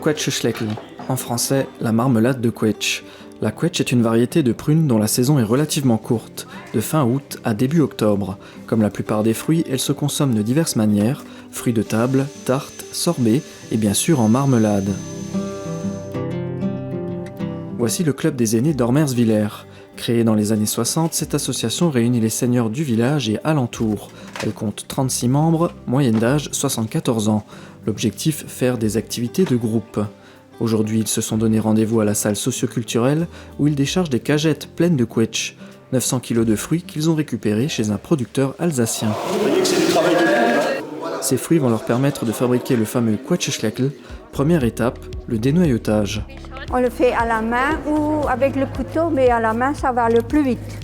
Quetsch-Schleckel, en français la marmelade de Quetsch. La Quetsch est une variété de prune dont la saison est relativement courte, de fin août à début octobre. Comme la plupart des fruits, elle se consomme de diverses manières, fruits de table, tartes, sorbets et bien sûr en marmelade. Voici le club des aînés d'Ormersviller. Créée dans les années 60, cette association réunit les seigneurs du village et alentours. Elle compte 36 membres, moyenne d'âge 74 ans. L'objectif, faire des activités de groupe. Aujourd'hui, ils se sont donné rendez-vous à la salle socioculturelle où ils déchargent des cagettes pleines de Quetsch, 900 kg de fruits qu'ils ont récupérés chez un producteur alsacien. Ces fruits vont leur permettre de fabriquer le fameux Quetsch-Schleckel. Première étape, le dénoyautage. On le fait à la main ou avec le couteau, mais à la main ça va le plus vite.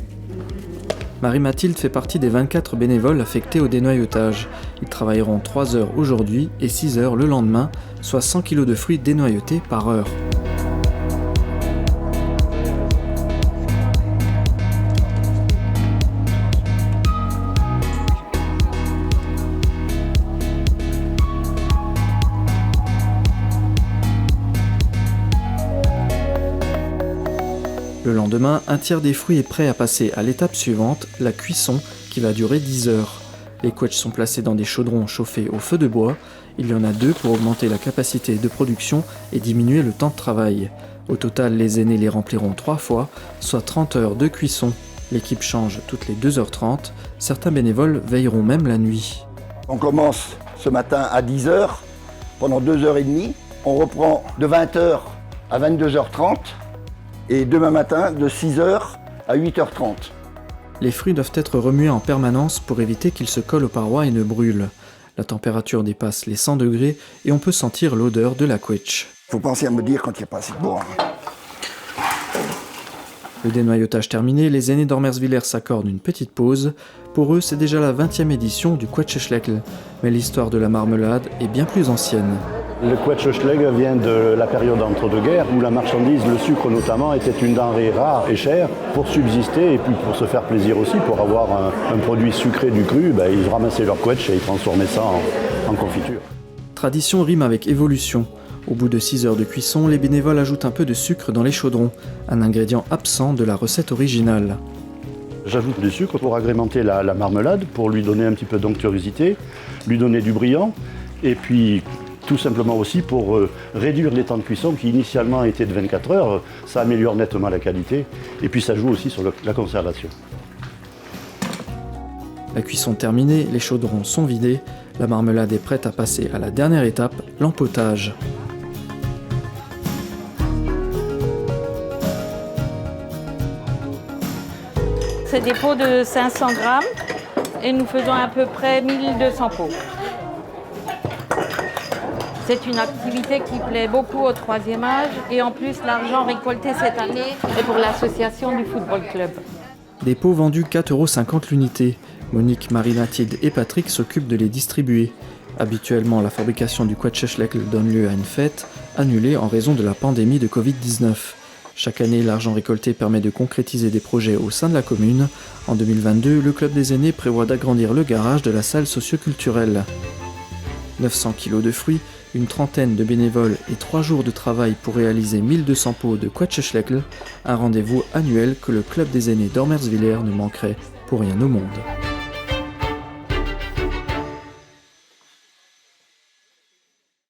Marie-Mathilde fait partie des 24 bénévoles affectés au dénoyautage. Ils travailleront 3 heures aujourd'hui et 6 heures le lendemain, soit 100 kg de fruits dénoyautés par heure. Le lendemain, un tiers des fruits est prêt à passer à l'étape suivante, la cuisson, qui va durer 10 heures. Les Quetsch sont placés dans des chaudrons chauffés au feu de bois. Il y en a 2 pour augmenter la capacité de production et diminuer le temps de travail. Au total, les aînés les rempliront 3 fois, soit 30 heures de cuisson. L'équipe change toutes les 2h30. Certains bénévoles veilleront même la nuit. On commence ce matin à 10h, pendant 2h30. On reprend de 20h à 22h30. Et demain matin, de 6h à 8h30. Les fruits doivent être remués en permanence pour éviter qu'ils se collent aux parois et ne brûlent. La température dépasse les 100 degrés et on peut sentir l'odeur de la Quetsch. Faut penser à me dire quand il n'y a pas assez de bois. Le dénoyautage terminé, les aînés d'Ormersviller s'accordent une petite pause. Pour eux, c'est déjà la 20e édition du Quetsch-Schleckel. Mais l'histoire de la marmelade est bien plus ancienne. Le Quetsch-Schleckel vient de la période entre-deux-guerres où la marchandise, le sucre notamment, était une denrée rare et chère. Pour subsister et puis pour se faire plaisir aussi, pour avoir un produit sucré du cru, ils ramassaient leur Quetsch et ils transformaient ça en confiture. Tradition rime avec évolution. Au bout de 6 heures de cuisson, les bénévoles ajoutent un peu de sucre dans les chaudrons, un ingrédient absent de la recette originale. J'ajoute du sucre pour agrémenter la marmelade, pour lui donner un petit peu d'onctuosité, lui donner du brillant, et puis tout simplement aussi pour réduire les temps de cuisson qui initialement étaient de 24 heures. Ça améliore nettement la qualité, et puis ça joue aussi sur la conservation. La cuisson terminée, les chaudrons sont vidés, la marmelade est prête à passer à la dernière étape, l'empotage. C'est des pots de 500 grammes et nous faisons à peu près 1200 pots. C'est une activité qui plaît beaucoup au 3e âge et en plus l'argent récolté cette année est pour l'association du football club. Des pots vendus 4,50 € l'unité. Monique, Marie-Mathilde et Patrick s'occupent de les distribuer. Habituellement, la fabrication du Quetsch-Schleckel donne lieu à une fête, annulée en raison de la pandémie de Covid-19. Chaque année, l'argent récolté permet de concrétiser des projets au sein de la commune. En 2022, le club des aînés prévoit d'agrandir le garage de la salle socioculturelle. 900 kg de fruits, une trentaine de bénévoles et 3 jours de travail pour réaliser 1200 pots de Quetsch-Schleckel, un rendez-vous annuel que le club des aînés d'Ormersviller ne manquerait pour rien au monde.